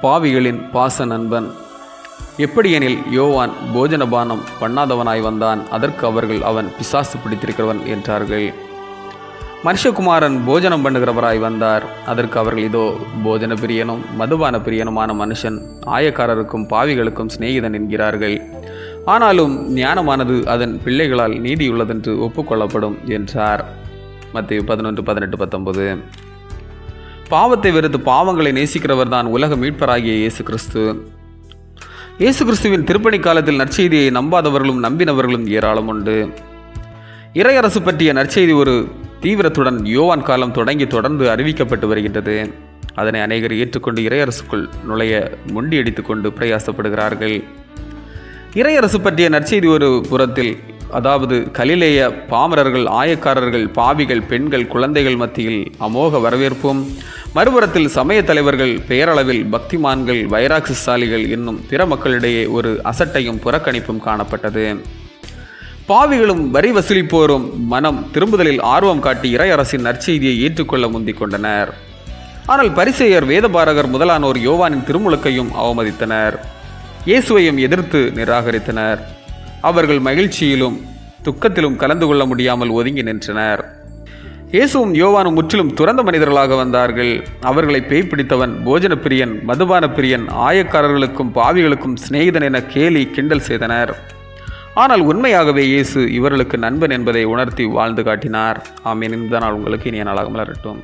பாவிகளின் பாச நண்பன். எப்படியெனில் யோவான் போஜனபானம் பண்ணாதவனாய் வந்தான், அதற்கு அவர்கள் அவன் பிசாசு பிடித்திருக்கிறவன் என்றார்கள். மனுஷகுமாரன் போஜனம் பண்ணுகிறவராய் வந்தார், அதற்கு அவர்கள் இதோ போஜன பிரியனும் மதுபான பிரியனுமான மனுஷன் ஆயக்காரருக்கும் பாவிகளுக்கும் சிநேகிதன் என்கிறார்கள். ஆனாலும் ஞானமானது அதன் பிள்ளைகளால் நீதியுள்ளதென்று ஒப்புக்கொள்ளப்படும் என்றார். மத்தேயு 11:18-19. பாவத்தை வெறுத்து பாவங்களை நேசிக்கிறவர் தான் உலக மீட்பராகிய இயேசு கிறிஸ்து. இயேசு கிறிஸ்துவின் திருப்பணி காலத்தில் நற்செய்தியை நம்பாதவர்களும் நம்பினவர்களும் ஏராளம் உண்டு. இறையரசு பற்றிய நற்செய்தி ஒரு தீவிரத்துடன் யோவான் காலம் தொடங்கி தொடர்ந்து அறிவிக்கப்பட்டு வருகின்றது. அதனை அநேகர் ஏற்றுக்கொண்டு இறையரசுக்குள் நுழைய முண்டியடித்து கொண்டு பிரயாசப்படுகிறார்கள். இறையரசு பற்றிய நற்செய்தி ஒரு புறத்தில், அதாவது கலிலேய பாமரர்கள், ஆயக்காரர்கள், பாவிகள், பெண்கள், குழந்தைகள் மத்தியில் அமோக வரவேற்பும், மறுபுறத்தில் சமய தலைவர்கள், பெயரளவில் பக்திமான்கள், வைராக்கியசாலிகள் என்னும் பிற மக்களிடையே ஒரு அசட்டையும் புறக்கணிப்பும் காணப்பட்டது. பாவிகளும் வரி வசூலிப்போரும் மனம் திரும்புதலில் ஆர்வம் காட்டி இறையரசின் நற்செய்தியை ஏற்றுக்கொள்ள முந்திக் கொண்டனர். ஆனால் பரிசேயர், வேதபாரகர் முதலானோர் யோவானின் திருமுழுக்கையும் அவமதித்தனர், இயேசுவையும் எதிர்த்து நிராகரித்தனர். அவர்கள் மகிழ்ச்சியிலும் துக்கத்திலும் கலந்து கொள்ள முடியாமல் ஒதுங்கி நின்றனர். இயேசுவும் யோவானும் முற்றிலும் துறந்த மனிதர்களாக வந்தார்கள். அவர்களை பேய் பிடித்தவன், போஜன பிரியன், மதுபான பிரியன், ஆயக்காரர்களுக்கும் பாவிகளுக்கும் சிநேகிதன் என கேலி கிண்டல் செய்தனர். ஆனால் உண்மையாகவே இயேசு இவர்களுக்கு நண்பன் என்பதை உணர்த்தி வாழ்ந்து காட்டினார். ஆமீன். இந்த நாள் உங்களுக்கு இனிய நாளாக மலரட்டும்.